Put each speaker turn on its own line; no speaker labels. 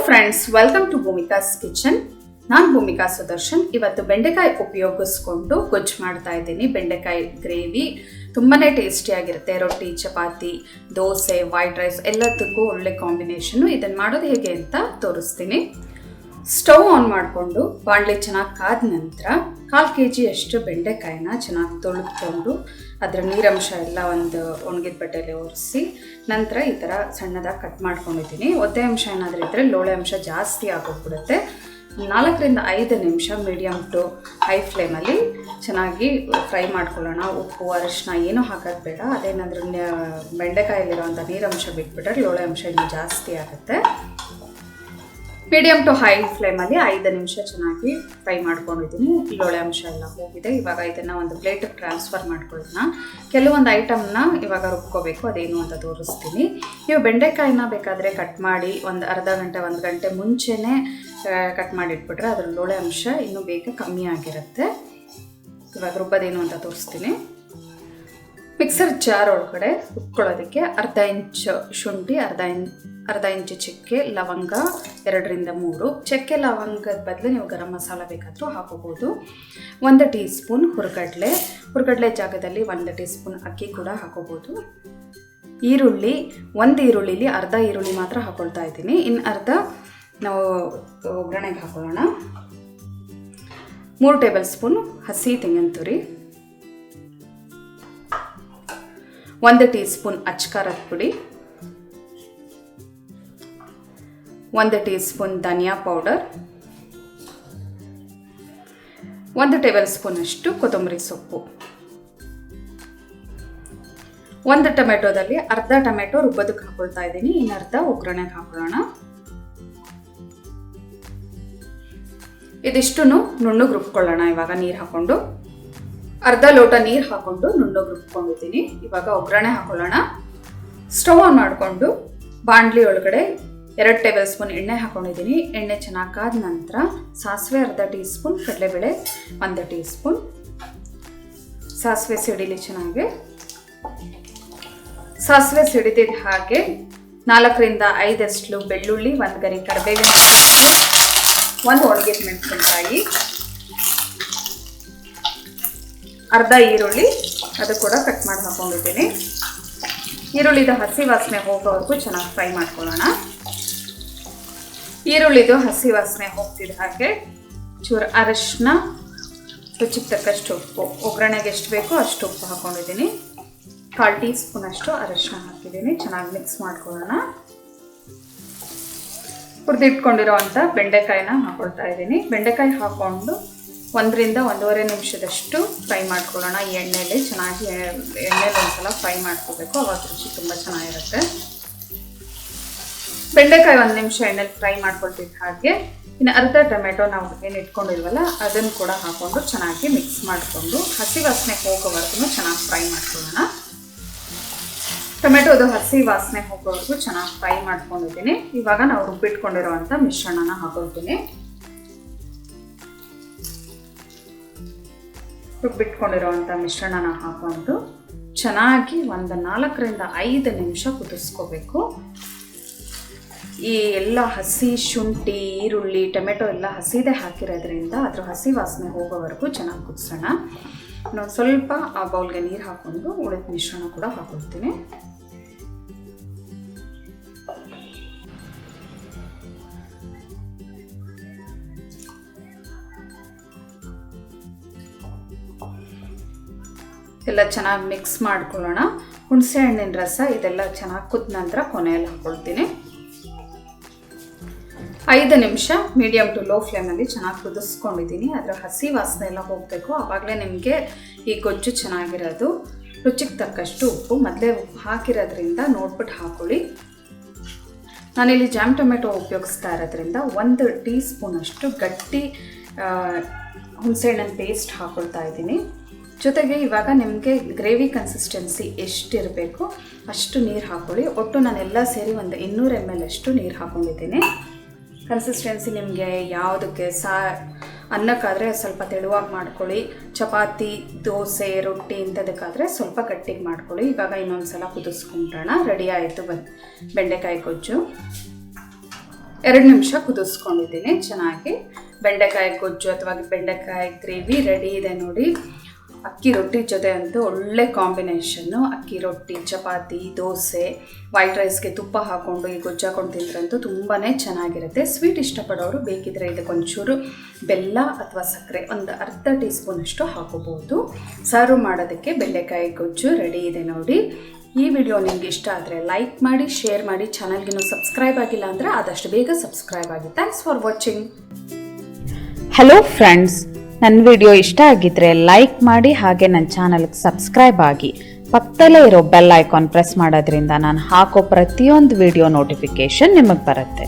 Friends, welcome to Bhoomika's kitchen. ನಾನು ಭೂಮಿಕಾ ಸುದರ್ಶನ್. ಇವತ್ತು ಬೆಂಡೆಕಾಯಿ ಉಪಯೋಗಿಸ್ಕೊಂಡು ಗೊಜ್ಜು ಮಾಡ್ತಾ ಇದ್ದೀನಿ. ಬೆಂಡೆಕಾಯಿ ಗ್ರೇವಿ ತುಂಬಾ ಟೇಸ್ಟಿಯಾಗಿರುತ್ತೆ. ರೊಟ್ಟಿ, ಚಪಾತಿ, ದೋಸೆ, ವೈಟ್ ರೈಸ್ ಎಲ್ಲದಕ್ಕೂ ಒಳ್ಳೆ ಕಾಂಬಿನೇಷನ್ನು. ಇದನ್ನು ಮಾಡೋದು ಹೇಗೆ ಅಂತ ತೋರಿಸ್ತೀನಿ. ಸ್ಟವ್ ಆನ್ ಮಾಡಿಕೊಂಡು ಬಾಣಲೆ ಚೆನ್ನಾಗಿ ಕಾದ ನಂತರ 1/4 kg ಅಷ್ಟು ಬೆಂಡೆಕಾಯಿನ ಚೆನ್ನಾಗಿ ತೊಳೆದುಕೊಂಡು ಅದರ ನೀರಂಶ ಎಲ್ಲ ಒಂದು ಒಣಗಿದ ಬಟ್ಟೆಯಲ್ಲಿ ಒರೆಸಿ ನಂತರ ಈ ಥರ ಸಣ್ಣದಾಗಿ ಕಟ್ ಮಾಡ್ಕೊಂಡಿದ್ದೀನಿ. ಒದ್ದೆ ಅಂಶ ಏನಾದರೂ ಇದ್ದರೆ ಲೋಳೆ ಅಂಶ ಜಾಸ್ತಿ ಆಗೋಗ್ಬಿಡುತ್ತೆ. 4 ರಿಂದ 5 ನಿಮಿಷ ಮೀಡಿಯಮ್ ಟು ಹೈ ಫ್ಲೇಮಲ್ಲಿ ಚೆನ್ನಾಗಿ ಫ್ರೈ ಮಾಡ್ಕೊಳ್ಳೋಣ. ಉಪ್ಪು, ಅರಿಶಿನ ಏನೂ ಹಾಕೋದು ಬೇಡ. ಅದೇನಾದರೂ ಬೆಂಡೆಕಾಯಲ್ಲಿರೋವಂಥ ನೀರಂಶ ಬಿಟ್ಬಿಟ್ರೆ ಲೋಳೆ ಅಂಶ ಇನ್ನೂ ಜಾಸ್ತಿ ಆಗುತ್ತೆ. ಮೀಡಿಯಮ್ ಟು ಹೈ ಫ್ಲೇಮಲ್ಲಿ 5 ನಿಮಿಷ ಚೆನ್ನಾಗಿ ಫ್ರೈ ಮಾಡ್ಕೊಂಡಿದ್ದೀನಿ. ಲೋಳೆ ಅಂಶ ಎಲ್ಲ ಹೋಗಿದೆ. ಇವಾಗ ಇದನ್ನು ಒಂದು ಪ್ಲೇಟಿಗೆ ಟ್ರಾನ್ಸ್ಫರ್ ಮಾಡ್ಕೊಳ್ಳೋಣ. ಕೆಲವೊಂದು ಐಟಮ್ನ ಇವಾಗ ರುಬ್ಕೋಬೇಕು, ಅದೇನು ಅಂತ ತೋರಿಸ್ತೀನಿ. ನೀವು ಬೆಂಡೆಕಾಯಿನ ಬೇಕಾದರೆ ಕಟ್ ಮಾಡಿ ಒಂದು ಅರ್ಧ ಗಂಟೆ 1 ಗಂಟೆ ಮುಂಚೆನೇ ಕಟ್ ಮಾಡಿಟ್ಬಿಟ್ರೆ ಅದ್ರ ಲೋಳೆ ಅಂಶ ಇನ್ನೂ ಬೇಗ ಕಮ್ಮಿ ಆಗಿರುತ್ತೆ. ಇವಾಗ ರುಬ್ಬೋದೇನು ಅಂತ ತೋರಿಸ್ತೀನಿ. ಮಿಕ್ಸರ್ ಜಾರ್ ಒಳಗಡೆ ರುಬ್ಕೊಳ್ಳೋದಕ್ಕೆ 1/2 ಇಂಚ್ ಶುಂಠಿ, ಅರ್ಧ ಇಂಚು ಚಕ್ಕೆ, ಲವಂಗ 2 ರಿಂದ 3. ಚಕ್ಕೆ ಲವಂಗದ ಬದಲು ನೀವು ಗರಂ ಮಸಾಲ ಬೇಕಾದರೂ ಹಾಕೋಬೋದು. 1 ಟೀ ಸ್ಪೂನ್ ಹುರ್ಗಡ್ಲೆ ಜಾಗದಲ್ಲಿ 1 ಟೀ ಸ್ಪೂನ್ ಅಕ್ಕಿ ಕೂಡ ಹಾಕೋಬೋದು. ಈರುಳ್ಳಿ, 1 ಈರುಳ್ಳಿಲಿ ಅರ್ಧ ಈರುಳ್ಳಿ ಮಾತ್ರ ಹಾಕೊಳ್ತಾ ಇದ್ದೀನಿ. ಇನ್ನು ಅರ್ಧ ನಾವು ಒಗ್ಗರಣೆಗೆ ಹಾಕೊಳ್ಳೋಣ. 3 ಟೇಬಲ್ ಸ್ಪೂನ್ ಹಸಿ ತೆಂಗಿನ ತುರಿ, 1 ಟೀ ಸ್ಪೂನ್ ಅಚ್ಕಾರದ ಪುಡಿ, 1 ಟೀ ಸ್ಪೂನ್ ಧನಿಯಾ ಪೌಡರ್, 1 ಟೇಬಲ್ ಸ್ಪೂನ್ ಅಷ್ಟು ಕೊತ್ತಂಬರಿ ಸೊಪ್ಪು, 1 ಟೊಮೆಟೊದಲ್ಲಿ ಅರ್ಧ ಟೊಮೆಟೊ ರುಬ್ಬೋದಕ್ಕೆ ಹಾಕೊಳ್ತಾ ಇದ್ದೀನಿ. ಇನ್ನು ಅರ್ಧ ಒಗ್ಗರಣೆಗೆ ಹಾಕೊಳ್ಳೋಣ. ಇದಿಷ್ಟು ನುಣ್ಣಗೆ ರುಬ್ಕೊಳ್ಳೋಣ. ಇವಾಗ ನೀರು ಹಾಕೊಂಡು ಅರ್ಧ ಲೋಟ ನೀರು ಹಾಕೊಂಡು ನುಣ್ಣಗೆ ರುಬ್ಕೊಂಡಿದ್ದೀನಿ. ಇವಾಗ ಒಗ್ಗರಣೆ ಹಾಕೊಳ್ಳೋಣ. ಸ್ಟವ್ ಆನ್ ಮಾಡಿಕೊಂಡು ಬಾಣಲಿ ಒಳಗಡೆ 2 ಟೇಬಲ್ ಸ್ಪೂನ್ ಎಣ್ಣೆ ಹಾಕೊಂಡಿದ್ದೀನಿ. ಎಣ್ಣೆ ಚೆನ್ನಾಗಿ ಕಾದ ನಂತರ ಸಾಸಿವೆ ಅರ್ಧ ಟೀ ಸ್ಪೂನ್, ಕಡಲೆಬೇಳೆ 1 ಟೀ ಸ್ಪೂನ್. ಸಾಸಿವೆ ಸಿಡಿಲಿ ಚೆನ್ನಾಗಿ. ಸಾಸಿವೆ ಸಿಡಿದಿದ್ದ ಹಾಗೆ 4 ರಿಂದ 5 ಅಷ್ಟು ಬೆಳ್ಳುಳ್ಳಿ, 1 ಗರಿ ಕರಿಬೇವಿನ, 1 ಒಣಗಿದ ಮೆಣಸಿನಕಾಯಿ, ಅರ್ಧ ಈರುಳ್ಳಿ ಅದು ಕೂಡ ಕಟ್ ಮಾಡಿ ಹಾಕೊಂಡಿದ್ದೀನಿ. ಈರುಳ್ಳಿದು ಹಸಿ ವಾಸನೆ ಹೋಗೋವರೆಗೂ ಚೆನ್ನಾಗಿ ಫ್ರೈ ಮಾಡ್ಕೊಳ್ಳೋಣ. ಈರುಳ್ಳಿದು ಹಸಿ ವಾಸನೆ ಹೋಗ್ತಿದ್ದ ಹಾಗೆ ಚೂರು ಅರಿಶಿನ, ರುಚಿಗೆ ತಕ್ಕಷ್ಟು ಉಪ್ಪು, ಒಗ್ಗರಣೆಗೆ ಎಷ್ಟು ಬೇಕೋ ಅಷ್ಟು ಉಪ್ಪು ಹಾಕೊಂಡಿದ್ದೀನಿ. 1/4 ಟೀ ಸ್ಪೂನ್ ಅಷ್ಟು ಅರಿಶಿನ ಹಾಕಿದ್ದೀನಿ. ಚೆನ್ನಾಗಿ ಮಿಕ್ಸ್ ಮಾಡ್ಕೊಳ್ಳೋಣ. ಹುರಿದಿಟ್ಕೊಂಡಿರೋ ಅಂಥ ಬೆಂಡೆಕಾಯಿನ ಹಾಕೊಳ್ತಾ ಇದ್ದೀನಿ. ಬೆಂಡೆಕಾಯಿ ಹಾಕ್ಕೊಂಡು 1 ರಿಂದ 1.5 ನಿಮಿಷದಷ್ಟು ಫ್ರೈ ಮಾಡ್ಕೊಳ್ಳೋಣ. ಈ ಎಣ್ಣೆಯಲ್ಲಿ ಚೆನ್ನಾಗಿ ಎಣ್ಣೆಲಿ ಒಂದ್ಸಲ ಫ್ರೈ ಮಾಡ್ಕೋಬೇಕು, ಅವಾಗ ರುಚಿ ತುಂಬ ಚೆನ್ನಾಗಿರುತ್ತೆ. ಬೆಂಡೆಕಾಯಿ 1 ನಿಮಿಷ ಎಣ್ಣೆಲಿ ಫ್ರೈ ಮಾಡ್ಕೊಳ್ತಿದ್ದ ಹಾಗೆ ಇನ್ನು ಅರ್ಧ ಟೊಮೆಟೊ ನಾವು ಏನು ಇಟ್ಕೊಂಡಿಲ್ವಲ್ಲ ಅದನ್ನು ಕೂಡ ಹಾಕ್ಕೊಂಡು ಚೆನ್ನಾಗಿ ಮಿಕ್ಸ್ ಮಾಡಿಕೊಂಡು ಹಸಿ ವಾಸನೆ ಹೋಗೋವರೆಗೂ ಚೆನ್ನಾಗಿ ಫ್ರೈ ಮಾಡ್ಕೊಳ್ಳೋಣ. ಟೊಮೆಟೊದು ಹಸಿ ವಾಸನೆ ಹೋಗೋವರೆಗೂ ಚೆನ್ನಾಗಿ ಫ್ರೈ ಮಾಡ್ಕೊಂಡಿದ್ದೀನಿ. ಇವಾಗ ನಾವು ರುಬ್ಬಿಟ್ಕೊಂಡಿರೋವಂಥ ಮಿಶ್ರಣನ ಹಾಕೊಳ್ತೀನಿ. ರುಬ್ಬಿಟ್ಕೊಂಡಿರೋವಂಥ ಮಿಶ್ರಣನ ಹಾಕೊಂಡು ಚೆನ್ನಾಗಿ ಒಂದು 4 ರಿಂದ 5 ನಿಮಿಷ ಕುದಿಸ್ಕೋಬೇಕು. ಈ ಎಲ್ಲ ಹಸಿ ಶುಂಠಿ, ಈರುಳ್ಳಿ, ಟೊಮೆಟೊ ಎಲ್ಲ ಹಸಿದೇ ಹಾಕಿರೋದ್ರಿಂದ ಅದ್ರ ಹಸಿ ವಾಸನೆ ಹೋಗೋವರೆಗೂ ಚೆನ್ನಾಗಿ ಕುದಿಸೋಣ. ನಾವು ಸ್ವಲ್ಪ ಆ ಬೌಲ್ಗೆ ನೀರು ಹಾಕ್ಕೊಂಡು ಉಳಿದ ಮಿಶ್ರಣ ಕೂಡ ಹಾಕೊಳ್ತೀನಿ. ಎಲ್ಲ ಚೆನ್ನಾಗಿ ಮಿಕ್ಸ್ ಮಾಡ್ಕೊಳ್ಳೋಣ. ಹುಣಸೆ ಹಣ್ಣಿನ ರಸ ಇದೆಲ್ಲ ಚೆನ್ನಾಗಿ ಕುದ್ದ ನಂತರ ಕೊನೆಯಲ್ಲಿ ಹಾಕ್ಕೊಳ್ತೀನಿ. 5 ನಿಮಿಷ ಮೀಡಿಯಮ್ ಟು ಲೋ ಫ್ಲೇಮಲ್ಲಿ ಚೆನ್ನಾಗಿ ಕುದಿಸ್ಕೊಂಡಿದ್ದೀನಿ. ಅದರ ಹಸಿ ವಾಸನೆ ಎಲ್ಲ ಹೋಗಬೇಕು. ಆವಾಗಲೇ ನಿಮಗೆ ಈ ಗೊಜ್ಜು ಚೆನ್ನಾಗಿರೋದು. ರುಚಿಗೆ ತಕ್ಕಷ್ಟು ಉಪ್ಪು, ಮೊದಲೇ ಉಪ್ಪು ಹಾಕಿರೋದ್ರಿಂದ ನೋಡ್ಬಿಟ್ಟು ಹಾಕೊಳ್ಳಿ. ನಾನಿಲ್ಲಿ ಜಾಮ್ ಟೊಮೆಟೊ ಉಪಯೋಗಿಸ್ತಾ ಇರೋದ್ರಿಂದ 1 ಟೀ ಸ್ಪೂನ್ ಅಷ್ಟು ಗಟ್ಟಿ ಹುಣಸೆಹಣ್ಣಿನ ಪೇಸ್ಟ್ ಹಾಕ್ಕೊಳ್ತಾ ಇದ್ದೀನಿ. ಜೊತೆಗೆ ಇವಾಗ ನಿಮಗೆ ಗ್ರೇವಿ ಕನ್ಸಿಸ್ಟೆನ್ಸಿ ಎಷ್ಟಿರಬೇಕು ಅಷ್ಟು ನೀರು ಹಾಕ್ಕೊಳ್ಳಿ. ಒಟ್ಟು ನಾನೆಲ್ಲ ಸೇರಿ ಒಂದು 200 ml ಅಷ್ಟು ನೀರು ಹಾಕ್ಕೊಂಡಿದ್ದೀನಿ. ಕನ್ಸಿಸ್ಟೆನ್ಸಿ ನಿಮಗೆ ಯಾವುದಕ್ಕೆ ಅನ್ನಕ್ಕಾದರೆ ಸ್ವಲ್ಪ ತೆಳುವಾಗಿ ಮಾಡ್ಕೊಳ್ಳಿ, ಚಪಾತಿ, ದೋಸೆ, ರೊಟ್ಟಿ ಇಂಥದಕ್ಕಾದರೆ ಸ್ವಲ್ಪ ಗಟ್ಟಿಗೆ ಮಾಡ್ಕೊಳ್ಳಿ. ಇವಾಗ ಇನ್ನೊಂದು ಸಲ ಕುದಿಸ್ಕೊಂಡ್ರೋಣ. ರೆಡಿ ಆಯಿತು ಬೆಂಡೆಕಾಯಿ ಗೊಜ್ಜು. 2 ನಿಮಿಷ ಕುದಿಸ್ಕೊಂಡಿದ್ದೀನಿ ಚೆನ್ನಾಗಿ. ಬೆಂಡೆಕಾಯಿ ಗೊಜ್ಜು ಅಥವಾ ಬೆಂಡೆಕಾಯಿ ಗ್ರೇವಿ ರೆಡಿ ಇದೆ ನೋಡಿ. ಅಕ್ಕಿ ರೊಟ್ಟಿ ಜೊತೆ ಅಂತೂ ಒಳ್ಳೆ ಕಾಂಬಿನೇಷನ್ನು. ಅಕ್ಕಿ ರೊಟ್ಟಿ, ಚಪಾತಿ, ದೋಸೆ, ವೈಟ್ ರೈಸ್ಗೆ ತುಪ್ಪ ಹಾಕ್ಕೊಂಡು ಈ ಗೊಜ್ಜು ಹಾಕೊಂಡು ತಿಂದ್ರಂತೂ ತುಂಬಾ ಚೆನ್ನಾಗಿರುತ್ತೆ. ಸ್ವೀಟ್ ಇಷ್ಟಪಡೋರು ಬೇಕಿದ್ರೆ ಇದಕ್ಕೊಂಚೂರು ಬೆಲ್ಲ ಅಥವಾ ಸಕ್ಕರೆ ಒಂದು ಅರ್ಧ ಟೀ ಸ್ಪೂನಷ್ಟು ಹಾಕೋಬಹುದು. ಸರ್ವ್ ಮಾಡೋದಕ್ಕೆ ಬೆಂಡೆಕಾಯಿ ಗೊಜ್ಜು ರೆಡಿ ಇದೆ ನೋಡಿ. ಈ ವಿಡಿಯೋ ನಿಮ್ಗೆ ಇಷ್ಟ ಆದರೆ ಲೈಕ್ ಮಾಡಿ, ಶೇರ್ ಮಾಡಿ. ಚಾನಲ್ಗಿನ್ನೂ ಸಬ್ಸ್ಕ್ರೈಬ್ ಆಗಿಲ್ಲ ಅಂದರೆ ಆದಷ್ಟು ಬೇಗ ಸಬ್ಸ್ಕ್ರೈಬ್ ಆಗಿ. Thanks for watching.
Hello friends, ನನ್ನ ವಿಡಿಯೋ ಇಷ್ಟ ಆಗಿದ್ರೆ ಲೈಕ್ ಮಾಡಿ, ಹಾಗೆ ನನ್ನ ಚಾನಲ್ಗೆ ಸಬ್ಸ್ಕ್ರೈಬ್ ಆಗಿ. ಪಕ್ಕದಲ್ಲೇ ಇರೋ ಬೆಲ್ ಐಕಾನ್ ಪ್ರೆಸ್ ಮಾಡೋದ್ರಿಂದ ನಾನು ಹಾಕೋ ಪ್ರತಿಯೊಂದು ವಿಡಿಯೋ ನೋಟಿಫಿಕೇಶನ್ ನಿಮಗೆ ಬರುತ್ತೆ.